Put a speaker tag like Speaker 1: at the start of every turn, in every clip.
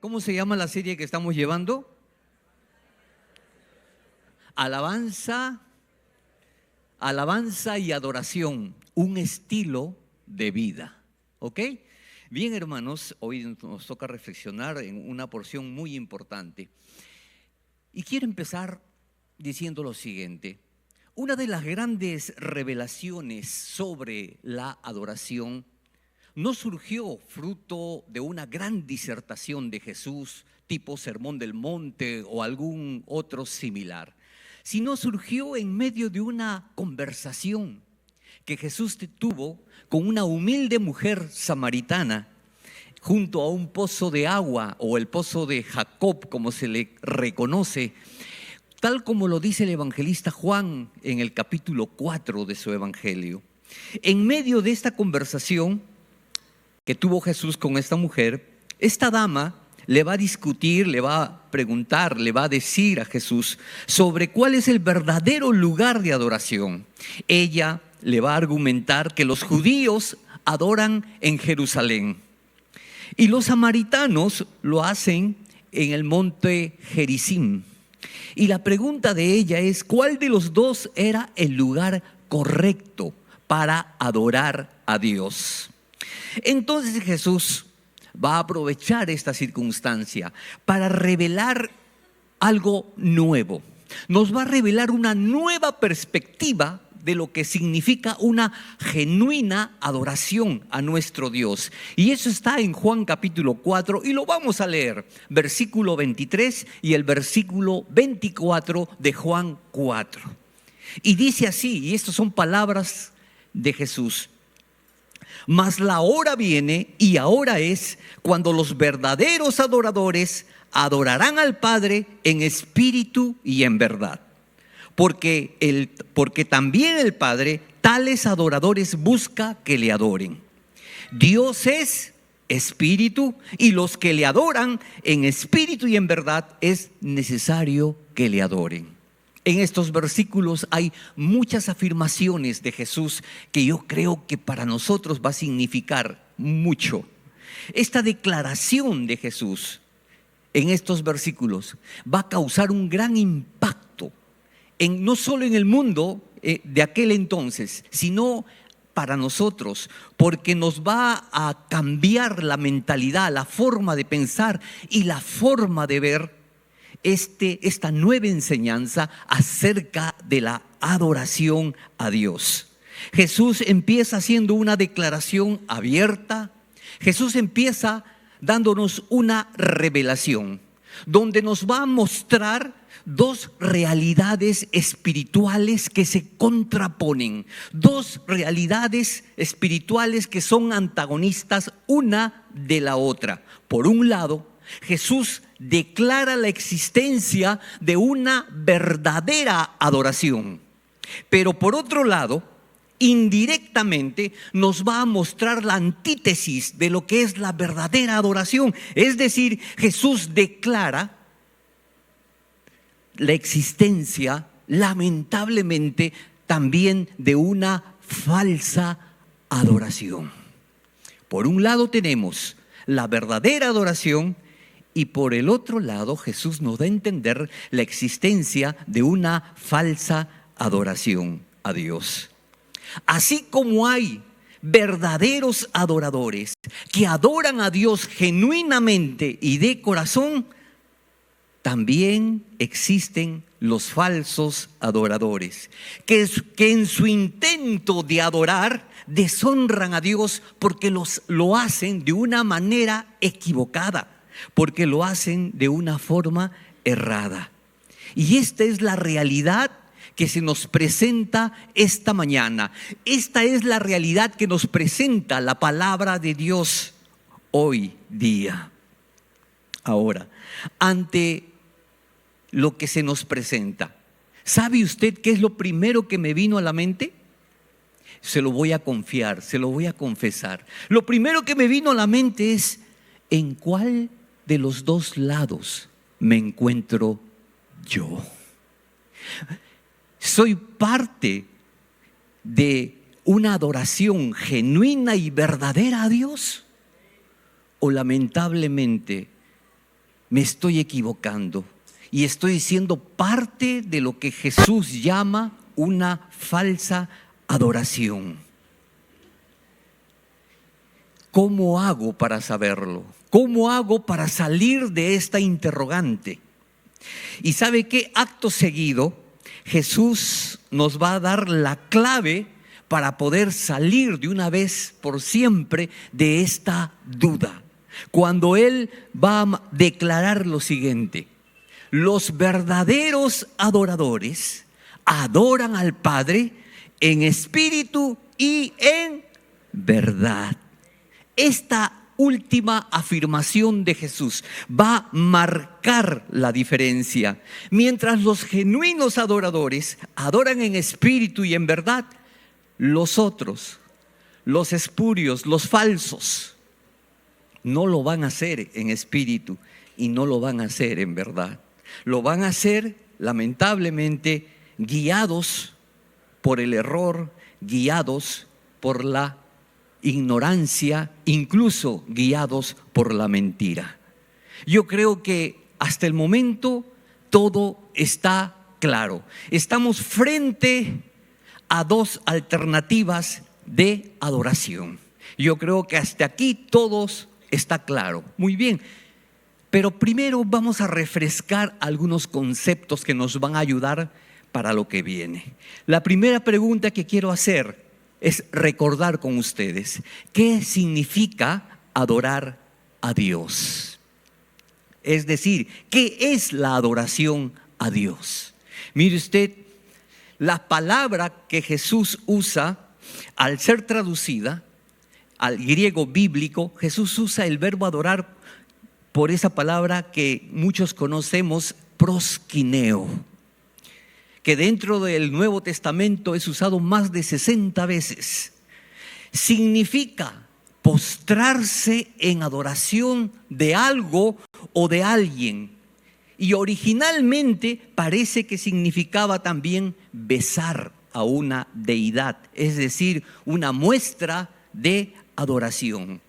Speaker 1: ¿Cómo se llama la serie que estamos llevando? Alabanza y adoración, un estilo de vida. ¿Ok? Bien, hermanos, hoy nos toca reflexionar en una porción muy importante. Y quiero empezar diciendo lo siguiente. Una de las grandes revelaciones sobre la adoración no surgió fruto de una gran disertación de Jesús, tipo Sermón del Monte o algún otro similar, sino surgió en medio de una conversación que Jesús tuvo con una humilde mujer samaritana junto a un pozo de agua, o el pozo de Jacob, como se le reconoce, tal como lo dice el evangelista Juan en el capítulo 4 de su evangelio. En medio de esta conversación que tuvo Jesús con esta mujer, esta dama le va a discutir, le va a preguntar, le va a decir a Jesús sobre cuál es el verdadero lugar de adoración. Ella le va a argumentar que los judíos adoran en Jerusalén y los samaritanos lo hacen en el monte Gerizim. Y la pregunta de ella es: ¿cuál de los dos era el lugar correcto para adorar a Dios? Entonces Jesús va a aprovechar esta circunstancia para revelar algo nuevo. Nos va a revelar una nueva perspectiva de lo que significa una genuina adoración a nuestro Dios. Y eso está en Juan capítulo 4 y lo vamos a leer, versículo 23 y el versículo 24 de Juan 4. Y dice así, y estas son palabras de Jesús: mas la hora viene y ahora es cuando los verdaderos adoradores adorarán al Padre en espíritu y en verdad. Porque también el Padre tales adoradores busca que le adoren. Dios es espíritu y los que le adoran en espíritu y en verdad es necesario que le adoren. En estos versículos hay muchas afirmaciones de Jesús que yo creo que para nosotros va a significar mucho. Esta declaración de Jesús en estos versículos va a causar un gran impacto, no solo en el mundo de aquel entonces, sino para nosotros, porque nos va a cambiar la mentalidad, la forma de pensar y la forma de ver esta nueva enseñanza acerca de la adoración a Dios. Jesús empieza haciendo una declaración abierta. Jesús empieza dándonos una revelación donde nos va a mostrar dos realidades espirituales que se contraponen, dos realidades espirituales que son antagonistas una de la otra. Por un lado, Jesús declara la existencia de una verdadera adoración, pero por otro lado, indirectamente nos va a mostrar la antítesis de lo que es la verdadera adoración. Es decir, Jesús declara la existencia, lamentablemente, también de una falsa adoración. Por un lado tenemos la verdadera adoración, y por el otro lado, Jesús nos da a entender la existencia de una falsa adoración a Dios. Así como hay verdaderos adoradores que adoran a Dios genuinamente y de corazón, también existen los falsos adoradores que en su intento de adorar deshonran a Dios porque lo hacen de una manera equivocada, porque lo hacen de una forma errada. Y esta es la realidad que se nos presenta esta mañana. Esta es la realidad que nos presenta la palabra de Dios hoy día. Ahora, ante lo que se nos presenta, ¿sabe usted qué es lo primero que me vino a la mente? Se lo voy a confiar, se lo voy a confesar. Lo primero que me vino a la mente es: ¿en cuál de los dos lados me encuentro yo? ¿Soy parte de una adoración genuina y verdadera a Dios? ¿O lamentablemente me estoy equivocando y estoy siendo parte de lo que Jesús llama una falsa adoración. ¿Cómo hago para saberlo? ¿Cómo hago para salir de esta interrogante? Y ¿sabe qué? Acto seguido, Jesús nos va a dar la clave para poder salir de una vez por siempre de esta duda. Cuando Él va a declarar lo siguiente: los verdaderos adoradores adoran al Padre en espíritu y en verdad. Esta última afirmación de Jesús va a marcar la diferencia. Mientras los genuinos adoradores adoran en espíritu y en verdad, los otros, los espurios, los falsos, no lo van a hacer en espíritu y no lo van a hacer en verdad. Lo van a hacer, lamentablemente, guiados por el error, guiados por la ignorancia, incluso guiados por la mentira. Yo creo que hasta el momento todo está claro. Estamos frente a dos alternativas de adoración. Yo creo que hasta aquí todo está claro. Muy bien, pero primero vamos a refrescar algunos conceptos que nos van a ayudar para lo que viene. La primera pregunta que quiero hacer es recordar con ustedes qué significa adorar a Dios. Es decir, ¿qué es la adoración a Dios? Mire usted, la palabra que Jesús usa al ser traducida al griego bíblico, Jesús usa el verbo adorar por esa palabra que muchos conocemos, proskineo, que dentro del Nuevo Testamento es usado más de 60 veces. Significa postrarse en adoración de algo o de alguien. Y originalmente parece que significaba también besar a una deidad, es decir, una muestra de adoración.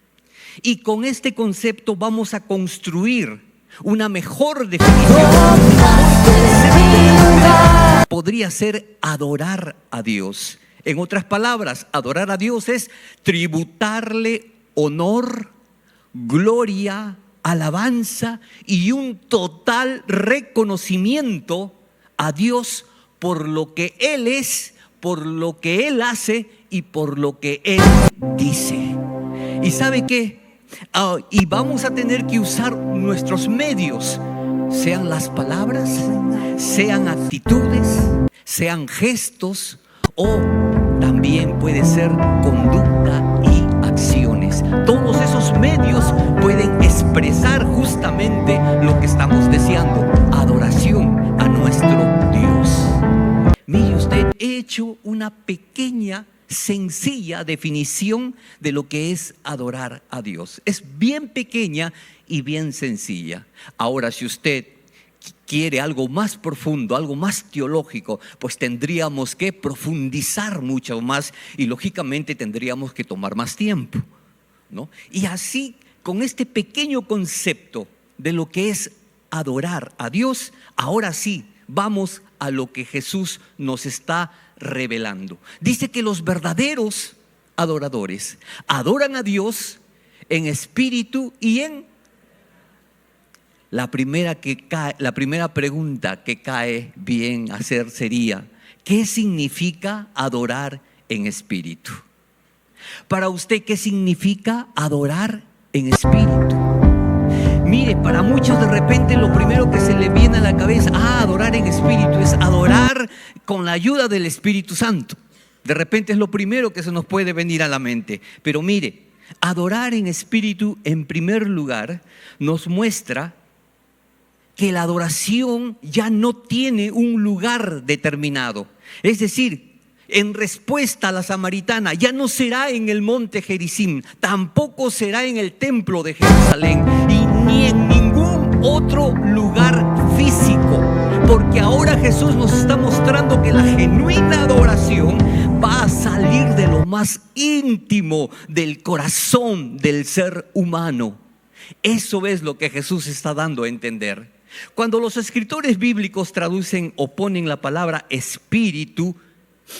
Speaker 1: Y con este concepto vamos a construir una mejor definición. Podría ser adorar a Dios. En otras palabras, adorar a Dios es tributarle honor, gloria, alabanza y un total reconocimiento a Dios por lo que Él es, por lo que Él hace y por lo que Él dice. ¿Y sabe qué? Y vamos a tener que usar nuestros medios, sean las palabras, sean actitudes, sean gestos o también puede ser conducta y acciones. Todos esos medios pueden expresar justamente lo que estamos deseando: adoración a nuestro Dios. Mire usted, he hecho una pequeña, sencilla definición de lo que es adorar a Dios. Es bien pequeña y bien sencilla. Ahora, si usted quiere algo más profundo, algo más teológico, pues tendríamos que profundizar mucho más y lógicamente tendríamos que tomar más tiempo, ¿no? Y así, con este pequeño concepto de lo que es adorar a Dios, ahora sí, vamos a lo que Jesús nos está revelando. Dice que los verdaderos adoradores adoran a Dios en espíritu y en... La primera pregunta que cae bien hacer sería: ¿qué significa adorar en espíritu? Para usted, ¿qué significa adorar en espíritu? Mire, para muchos de repente lo primero que se le viene a la cabeza, adorar en espíritu, es adorar con la ayuda del Espíritu Santo. De repente es lo primero que se nos puede venir a la mente. Pero mire, adorar en espíritu, en primer lugar, nos muestra que la adoración ya no tiene un lugar determinado. Es decir, en respuesta a la samaritana, ya no será en el monte Gerizim, tampoco será en el templo de Jerusalén y ni en ningún otro lugar físico, porque ahora Jesús nos está mostrando que la genuina adoración va a salir de lo más íntimo del corazón del ser humano. Eso es lo que Jesús está dando a entender. Cuando los escritores bíblicos traducen o ponen la palabra espíritu,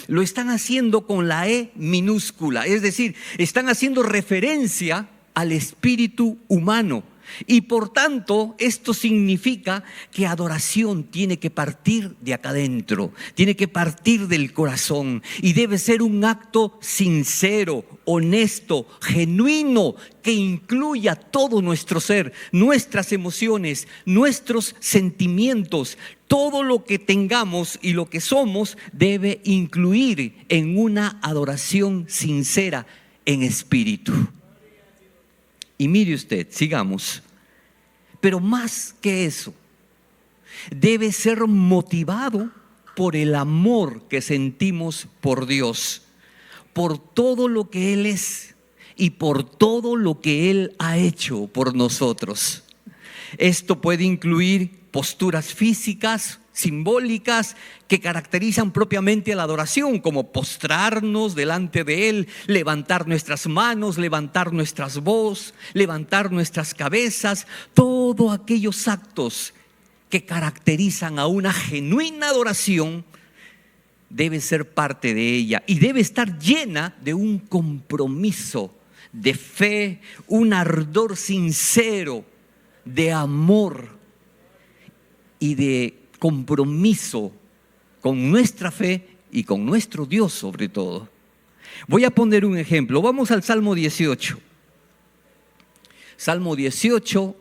Speaker 1: lo están haciendo con la E minúscula, es decir, están haciendo referencia al espíritu humano. Y por tanto, esto significa que adoración tiene que partir de acá adentro, tiene que partir del corazón y debe ser un acto sincero, honesto, genuino, que incluya todo nuestro ser, nuestras emociones, nuestros sentimientos. Todo lo que tengamos y lo que somos debe incluir en una adoración sincera en espíritu. Y mire usted, sigamos. Pero más que eso, debe ser motivado por el amor que sentimos por Dios, por todo lo que Él es y por todo lo que Él ha hecho por nosotros. Esto puede incluir posturas físicas, simbólicas, que caracterizan propiamente a la adoración, como postrarnos delante de Él, levantar nuestras manos, levantar nuestras voces, levantar nuestras cabezas, todos aquellos actos que caracterizan a una genuina adoración debe ser parte de ella y debe estar llena de un compromiso de fe, un ardor sincero de amor y de compromiso con nuestra fe y con nuestro Dios sobre todo. Voy a poner un ejemplo. Vamos al Salmo 18. Salmo 18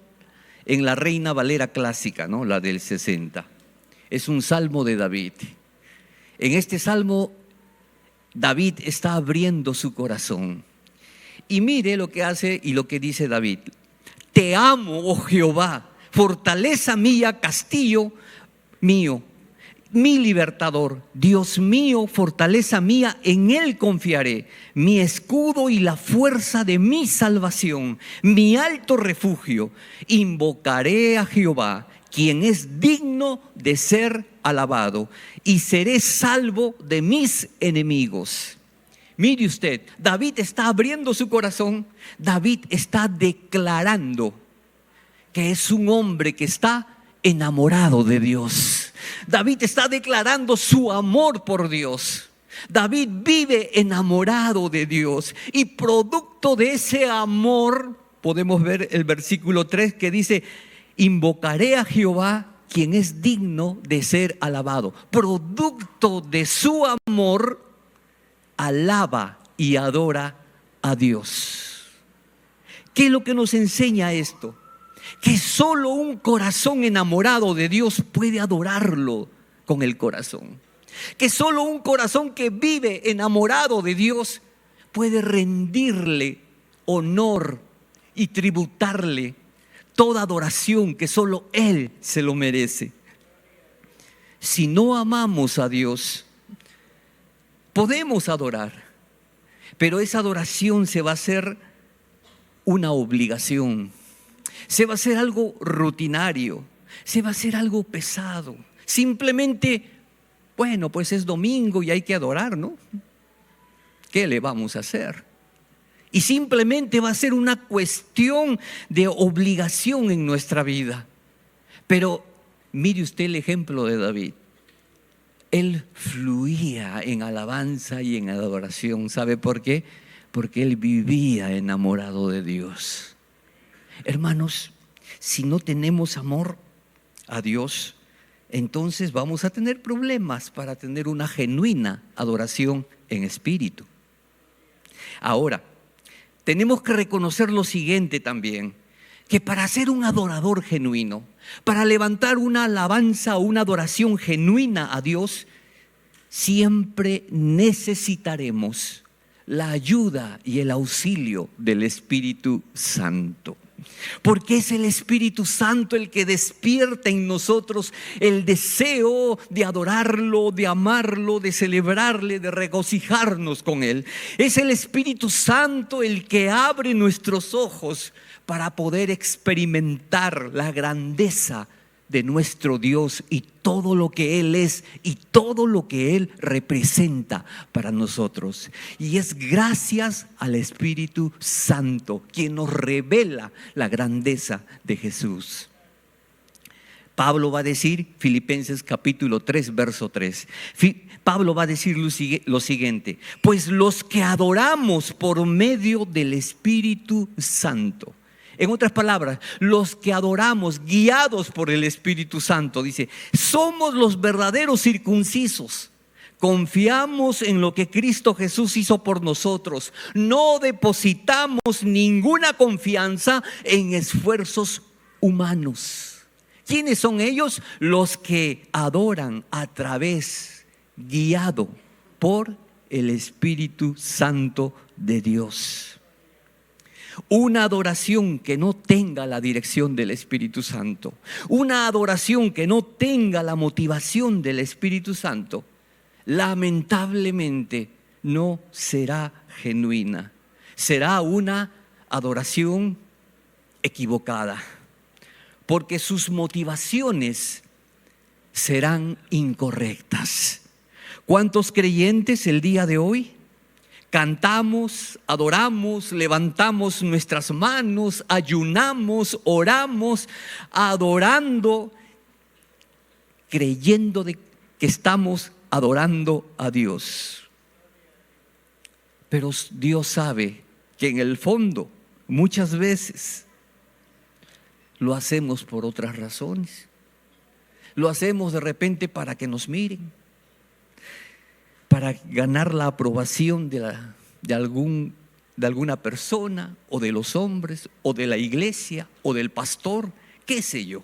Speaker 1: en la Reina Valera clásica, ¿no? La del 60. Es un salmo de David. En este salmo, David está abriendo su corazón. Y mire lo que hace y lo que dice David. Te amo, oh Jehová, fortaleza mía, castillo mío, mi libertador, Dios mío, fortaleza mía, en Él confiaré, mi escudo y la fuerza de mi salvación, mi alto refugio. Invocaré a Jehová, quien es digno de ser alabado, y seré salvo de mis enemigos. Mire usted, David está abriendo su corazón, David está declarando que es un hombre que está enamorado de Dios. David está declarando su amor por Dios. David vive enamorado de Dios y producto de ese amor podemos ver el versículo 3 que dice: invocaré a Jehová, quien es digno de ser alabado. Producto de su amor, alaba y adora a Dios. ¿Qué es lo que nos enseña esto? Que solo un corazón enamorado de Dios puede adorarlo con el corazón. Que solo un corazón que vive enamorado de Dios puede rendirle honor y tributarle toda adoración que solo Él se lo merece. Si no amamos a Dios, podemos adorar, pero esa adoración se va a hacer una obligación. Se va a hacer algo rutinario, se va a hacer algo pesado. Simplemente, bueno, pues es domingo y hay que adorar, ¿no? ¿Qué le vamos a hacer? Y simplemente va a ser una cuestión de obligación en nuestra vida. Pero mire usted el ejemplo de David. Él fluía en alabanza y en adoración. ¿Sabe por qué? Porque él vivía enamorado de Dios. Hermanos, si no tenemos amor a Dios, entonces vamos a tener problemas para tener una genuina adoración en espíritu. Ahora, tenemos que reconocer lo siguiente también, que para ser un adorador genuino, para levantar una alabanza o una adoración genuina a Dios, siempre necesitaremos la ayuda y el auxilio del Espíritu Santo. Porque es el Espíritu Santo el que despierta en nosotros el deseo de adorarlo, de amarlo, de celebrarle, de regocijarnos con Él. Es el Espíritu Santo el que abre nuestros ojos para poder experimentar la grandeza de nuestro Dios y todo lo que Él es y todo lo que Él representa para nosotros. Y es gracias al Espíritu Santo quien nos revela la grandeza de Jesús. Pablo va a decir, Filipenses capítulo 3, verso 3. Pablo va a decir lo siguiente: pues los que adoramos por medio del Espíritu Santo. En otras palabras, los que adoramos guiados por el Espíritu Santo, dice, somos los verdaderos circuncisos. Confiamos en lo que Cristo Jesús hizo por nosotros. No depositamos ninguna confianza en esfuerzos humanos. ¿Quiénes son ellos? Los que adoran a través, guiado por el Espíritu Santo de Dios. Una adoración que no tenga la dirección del Espíritu Santo, una adoración que no tenga la motivación del Espíritu Santo, lamentablemente no será genuina. Será una adoración equivocada, porque sus motivaciones serán incorrectas. ¿Cuántos creyentes el día de hoy cantamos, adoramos, levantamos nuestras manos, ayunamos, oramos, adorando, creyendo de que estamos adorando a Dios? Pero Dios sabe que en el fondo muchas veces lo hacemos por otras razones. Lo hacemos de repente para que nos miren, para ganar la aprobación de alguna persona, o de los hombres, o de la iglesia, o del pastor, qué sé yo.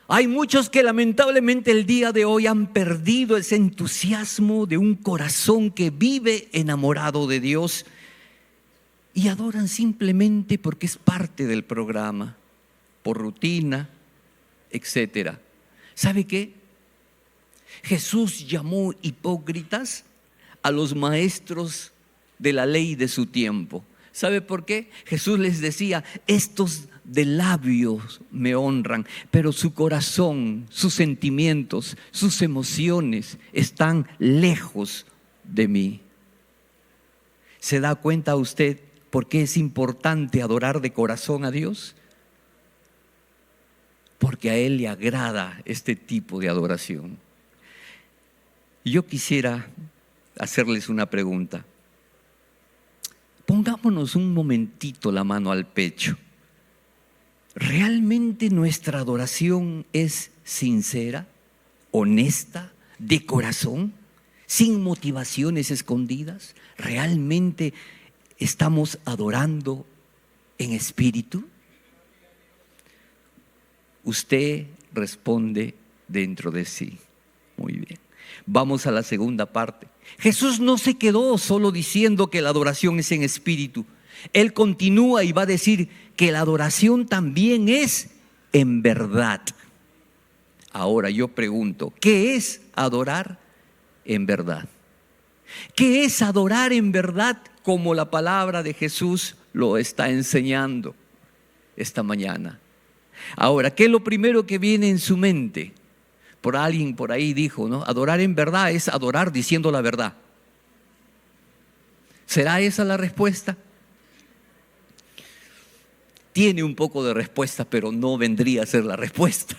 Speaker 1: Hay muchos que lamentablemente el día de hoy han perdido ese entusiasmo de un corazón que vive enamorado de Dios y adoran simplemente porque es parte del programa, por rutina, etcétera. ¿Sabe qué? Jesús llamó hipócritas a los maestros de la ley de su tiempo. ¿Sabe por qué? Jesús les decía, estos de labios me honran, pero su corazón, sus sentimientos, sus emociones están lejos de mí. ¿Se da cuenta usted por qué es importante adorar de corazón a Dios? Porque a Él le agrada este tipo de adoración. Yo quisiera hacerles una pregunta. Pongámonos un momentito la mano al pecho. ¿Realmente nuestra adoración es sincera, honesta, de corazón, sin motivaciones escondidas? ¿Realmente estamos adorando en espíritu? Usted responde dentro de sí. Muy bien. Vamos a la segunda parte. Jesús no se quedó solo diciendo que la adoración es en espíritu. Él continúa y va a decir que la adoración también es en verdad. Ahora yo pregunto, ¿qué es adorar en verdad? ¿Qué es adorar en verdad como la palabra de Jesús lo está enseñando esta mañana? Ahora, ¿qué es lo primero que viene en su mente? Por alguien por ahí dijo, ¿no? Adorar en verdad es adorar diciendo la verdad. ¿Será esa la respuesta? Tiene un poco de respuesta, pero no vendría a ser la respuesta.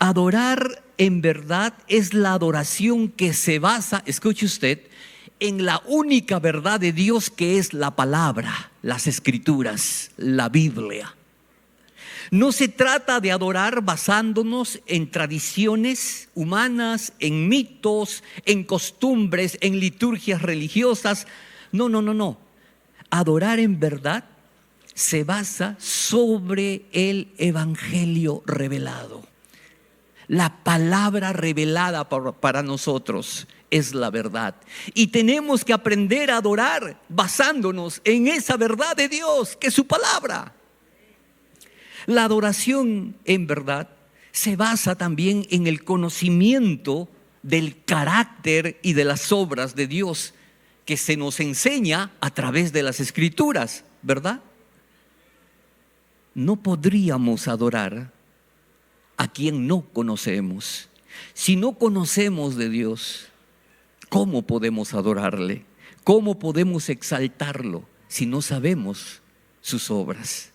Speaker 1: Adorar en verdad es la adoración que se basa, escuche usted, en la única verdad de Dios, que es la palabra, las escrituras, la Biblia. No se trata de adorar basándonos en tradiciones humanas, en mitos, en costumbres, en liturgias religiosas. No. Adorar en verdad se basa sobre el Evangelio revelado. La palabra revelada para nosotros es la verdad. Y tenemos que aprender a adorar basándonos en esa verdad de Dios, que es su palabra. La adoración en verdad se basa también en el conocimiento del carácter y de las obras de Dios que se nos enseña a través de las Escrituras, ¿verdad? no podríamos adorar a quien no conocemos. Si no conocemos de Dios, ¿cómo podemos adorarle? ¿Cómo podemos exaltarlo si no sabemos sus obras?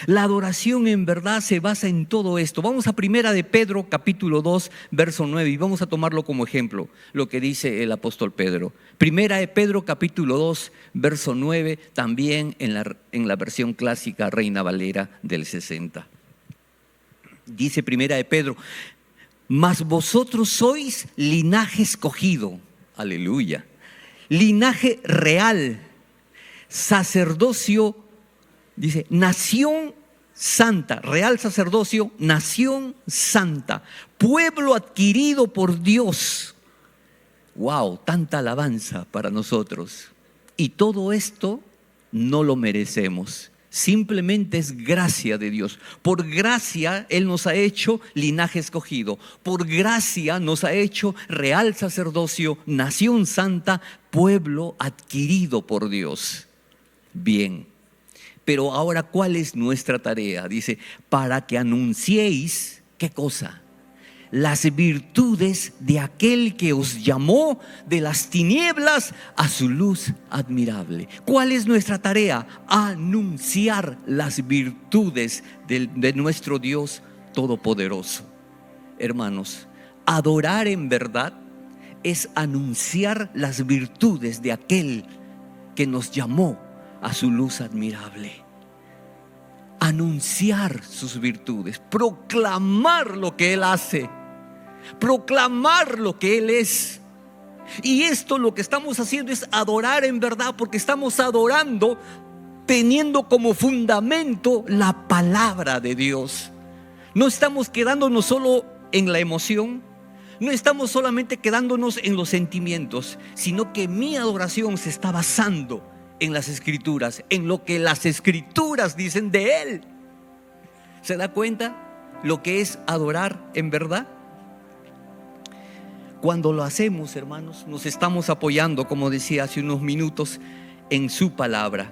Speaker 1: La adoración en verdad se basa en todo esto. Vamos a Primera de Pedro capítulo 2 verso 9 y vamos a tomarlo como ejemplo, lo que dice el apóstol Pedro. Primera de Pedro capítulo 2 verso 9, también en la versión clásica Reina Valera del 60. Dice Primera de Pedro: mas vosotros sois linaje escogido, aleluya, linaje real, sacerdocio, dice, nación santa, real sacerdocio, nación santa, pueblo adquirido por Dios. Wow, tanta alabanza para nosotros. Y todo esto no lo merecemos. Simplemente es gracia de Dios. Por gracia Él nos ha hecho linaje escogido. Por gracia nos ha hecho real sacerdocio, nación santa, pueblo adquirido por Dios. Bien. Pero ahora, ¿cuál es nuestra tarea? Dice, para que anunciéis, ¿qué cosa? Las virtudes de aquel que os llamó de las tinieblas a su luz admirable. ¿Cuál es nuestra tarea? Anunciar las virtudes de nuestro Dios Todopoderoso. Hermanos, adorar en verdad es anunciar las virtudes de aquel que nos llamó a su luz admirable. Anunciar sus virtudes, proclamar lo que Él hace, proclamar lo que Él es. Y esto lo que estamos haciendo es adorar en verdad, porque estamos adorando teniendo como fundamento la palabra de Dios. No estamos quedándonos solo en la emoción, no estamos solamente quedándonos en los sentimientos, sino que mi adoración se está basando en las Escrituras, en lo que las Escrituras dicen de Él. ¿Se da cuenta lo que es adorar en verdad? Cuando lo hacemos, hermanos, nos estamos apoyando, como decía hace unos minutos, en su palabra,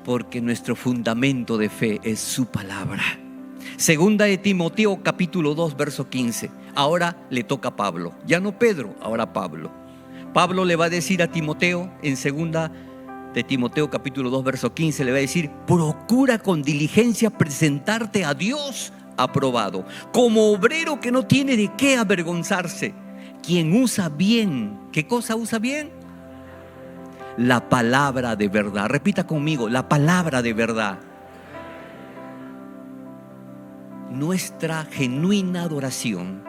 Speaker 1: porque nuestro fundamento de fe es su palabra. Segunda de Timoteo capítulo 2 verso 15. Ahora le toca a Pablo, ya no Pedro, ahora Pablo. Pablo le va a decir a Timoteo en segunda de Timoteo capítulo 2 verso 15, le va a decir: procura con diligencia presentarte a Dios aprobado, como obrero que no tiene de qué avergonzarse, quien usa bien. ¿Qué cosa usa bien? La palabra de verdad. Repita conmigo: la palabra de verdad. Nuestra genuina adoración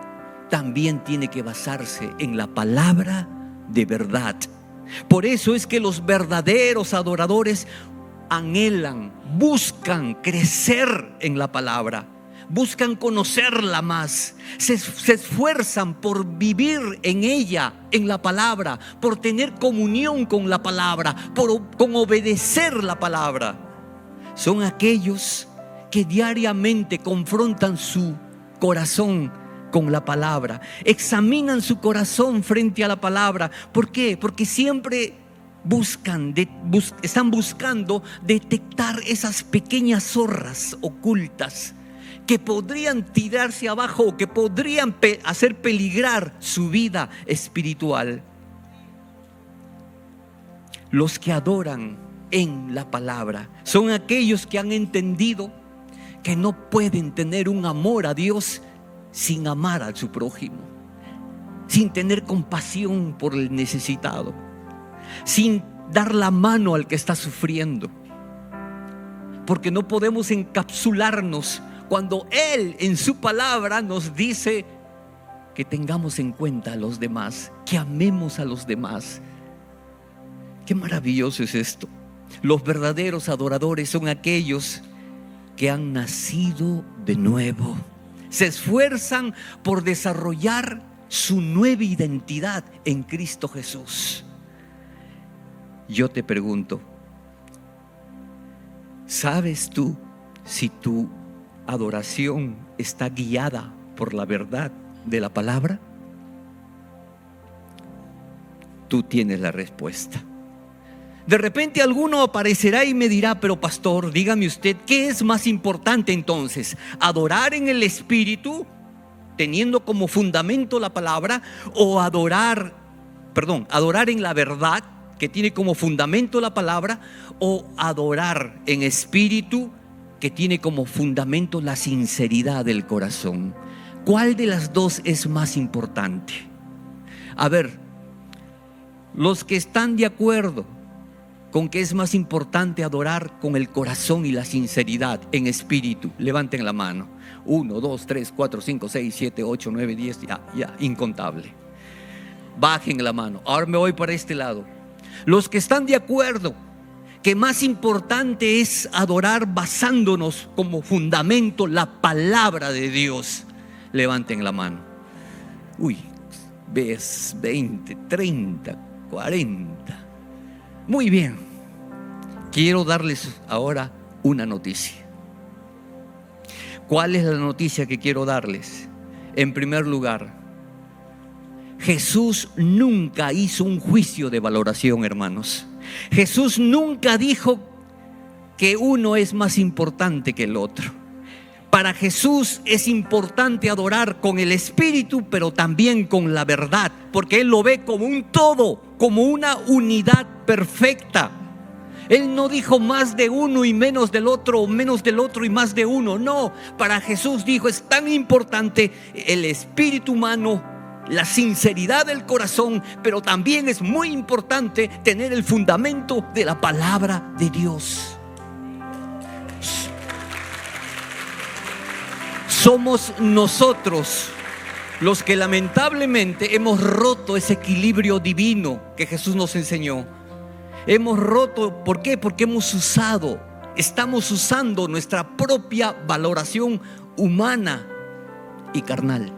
Speaker 1: también tiene que basarse en la palabra de verdad. Por eso es que los verdaderos adoradores anhelan, buscan crecer en la palabra, buscan conocerla más, se esfuerzan por vivir en ella, en la palabra, por tener comunión con la palabra, con obedecer la palabra. Son aquellos que diariamente confrontan su corazón con la palabra, examinan su corazón frente a la palabra. ¿Por qué? Porque siempre están buscando detectar esas pequeñas zorras ocultas que podrían tirarse abajo o que podrían hacer peligrar su vida espiritual. Los que adoran en la palabra son aquellos que han entendido que no pueden tener un amor a Dios sin amar a su prójimo, sin tener compasión por el necesitado, sin dar la mano al que está sufriendo. Porque no podemos encapsularnos cuando Él en su palabra nos dice que tengamos en cuenta a los demás, que amemos a los demás. Qué maravilloso es esto. Los verdaderos adoradores son aquellos que han nacido de nuevo. Se esfuerzan por desarrollar su nueva identidad en Cristo Jesús. Yo te pregunto, ¿sabes tú si tu adoración está guiada por la verdad de la palabra? Tú tienes la respuesta. De repente alguno aparecerá y me dirá: pero pastor, dígame usted, ¿qué es más importante entonces? ¿Adorar en el Espíritu, teniendo como fundamento la palabra, o adorar en la verdad, que tiene como fundamento la palabra, o adorar en espíritu, que tiene como fundamento la sinceridad del corazón? ¿Cuál de las dos es más importante? A ver, los que están de acuerdo con que es más importante adorar con el corazón y la sinceridad en espíritu, levanten la mano. 1, 2, 3, 4, 5, 6, 7, 8, 9, 10, ya, incontable. Bajen la mano. Ahora me voy para este lado. Los que están de acuerdo que más importante es adorar basándonos como fundamento la palabra de Dios, levanten la mano. Ves 20, 30, 40. Muy bien. Quiero darles ahora una noticia. ¿Cuál es la noticia que quiero darles? En primer lugar, Jesús nunca hizo un juicio de valoración, hermanos. Jesús nunca dijo que uno es más importante que el otro. Para Jesús es importante adorar con el Espíritu, pero también con la verdad, porque Él lo ve como un todo, como una unidad perfecta. Él no dijo más de uno y menos del otro, o menos del otro y más de uno. No, para Jesús dijo: es tan importante el espíritu humano, la sinceridad del corazón, pero también es muy importante tener el fundamento de la palabra de Dios. Somos nosotros los que lamentablemente hemos roto ese equilibrio divino que Jesús nos enseñó. Hemos roto, ¿por qué? Porque estamos usando nuestra propia valoración humana y carnal.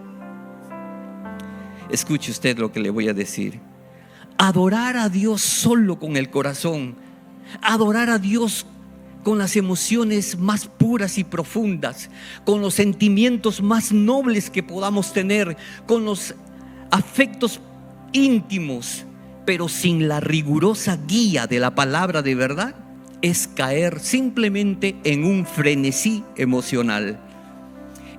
Speaker 1: Escuche usted lo que le voy a decir. Adorar a Dios solo con el corazón, adorar a Dios con las emociones más puras y profundas, con los sentimientos más nobles que podamos tener, con los afectos íntimos, pero sin la rigurosa guía de la palabra de verdad, es caer simplemente en un frenesí emocional.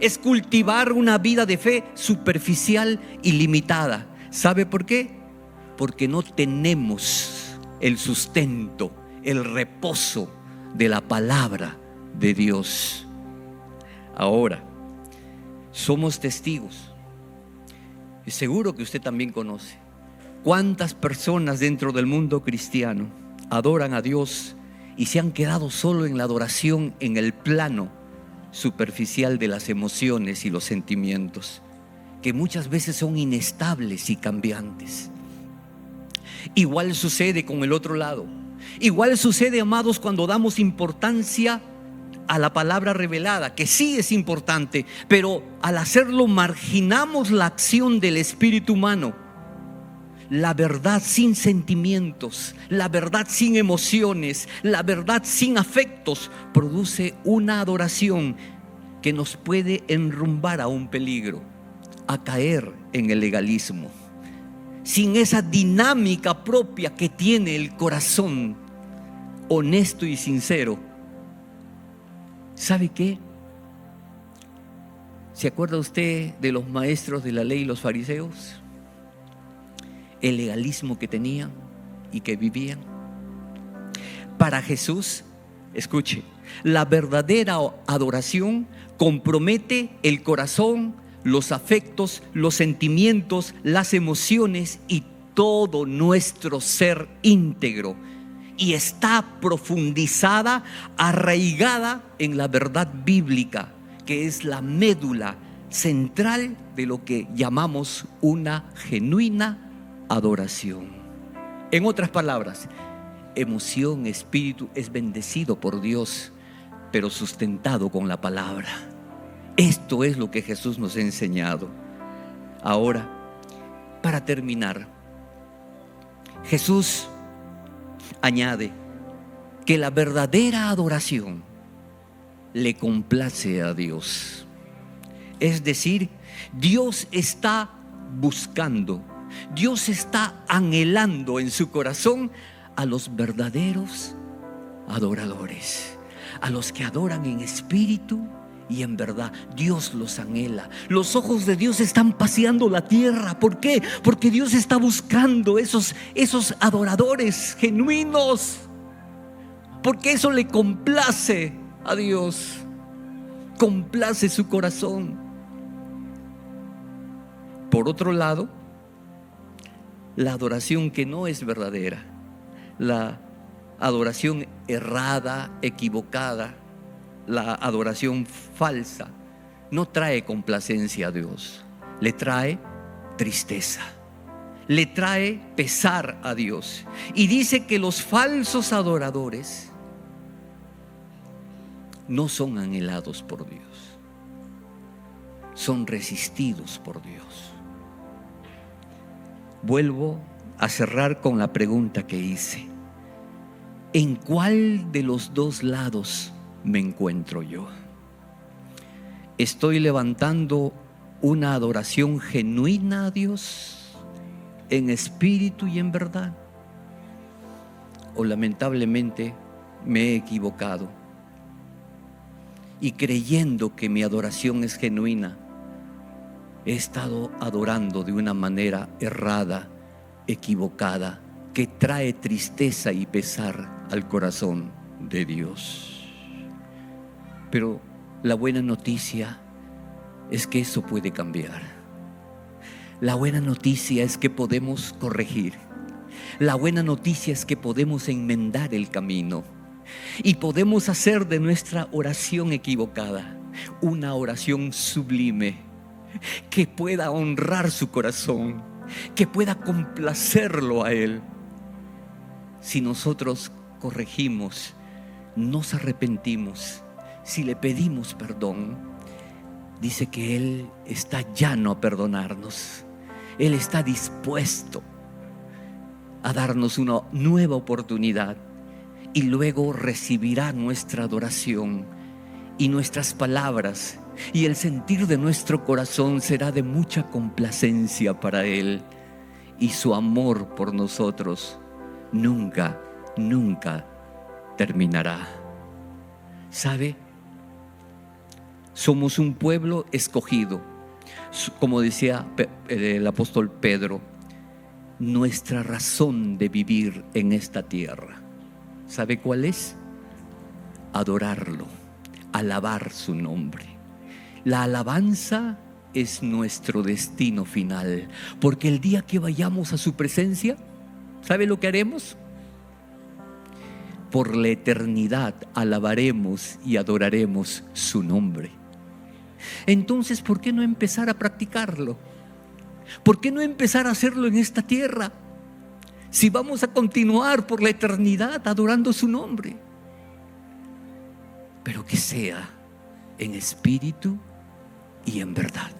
Speaker 1: Es cultivar una vida de fe superficial y limitada. ¿Sabe por qué? Porque no tenemos el sustento, el reposo de la palabra de Dios. Ahora, somos testigos, y seguro que usted también conoce cuántas personas dentro del mundo cristiano adoran a Dios y se han quedado solo en la adoración, en el plano superficial de las emociones y los sentimientos, que muchas veces son inestables y cambiantes. Igual sucede con el otro lado. Igual sucede, amados, cuando damos importancia a la palabra revelada, que sí es importante, pero al hacerlo marginamos la acción del espíritu humano. La verdad sin sentimientos, la verdad sin emociones, la verdad sin afectos produce una adoración que nos puede enrumbar a un peligro, a caer en el legalismo, sin esa dinámica propia que tiene el corazón honesto y sincero. ¿Sabe qué? ¿Se acuerda usted de los maestros de la ley, los fariseos? El legalismo que tenían y que vivían. Para Jesús, escuche, la verdadera adoración compromete el corazón, los afectos, los sentimientos, las emociones y todo nuestro ser íntegro, y está profundizada, arraigada en la verdad bíblica, que es la médula central de lo que llamamos una genuina adoración. En otras palabras, emoción, espíritu es bendecido por Dios, pero sustentado con la palabra. Esto es lo que Jesús nos ha enseñado. Ahora, para terminar, Jesús añade que la verdadera adoración le complace a Dios. Es decir, Dios está buscando, Dios está anhelando en su corazón a los verdaderos adoradores, a los que adoran en espíritu y en verdad. Dios los anhela. Los ojos de Dios están paseando la tierra. ¿Por qué? Porque Dios está buscando esos adoradores genuinos, porque eso le complace a Dios, complace su corazón. Por otro lado, la adoración que no es verdadera, la adoración errada, equivocada, la adoración falsa, no trae complacencia a Dios, le trae tristeza, le trae pesar a Dios. Y dice que los falsos adoradores no son anhelados por Dios, son resistidos por Dios. Vuelvo a cerrar con la pregunta que hice: ¿en cuál de los dos lados me encuentro yo? ¿Estoy levantando una adoración genuina a Dios en espíritu y en verdad? ¿O lamentablemente me he equivocado y, creyendo que mi adoración es genuina, he estado adorando de una manera errada, equivocada, que trae tristeza y pesar al corazón de Dios? Pero la buena noticia es que eso puede cambiar. La buena noticia es que podemos corregir. La buena noticia es que podemos enmendar el camino y podemos hacer de nuestra oración equivocada una oración sublime, que pueda honrar su corazón, que pueda complacerlo a Él. Si nosotros corregimos, nos arrepentimos, si le pedimos perdón, dice que Él está llano a perdonarnos. Él está dispuesto a darnos una nueva oportunidad, y luego recibirá nuestra adoración y nuestras palabras, y el sentir de nuestro corazón será de mucha complacencia para Él, y su amor por nosotros nunca, nunca terminará. ¿Sabe? Somos un pueblo escogido. Como decía el apóstol Pedro, nuestra razón de vivir en esta tierra, ¿sabe cuál es? Adorarlo, alabar su nombre. La alabanza es nuestro destino final, porque el día que vayamos a su presencia, ¿sabe lo que haremos? Por la eternidad alabaremos y adoraremos su nombre. Entonces, ¿por qué no empezar a practicarlo? ¿Por qué no empezar a hacerlo en esta tierra? Si vamos a continuar por la eternidad adorando su nombre, pero que sea en espíritu y en verdad.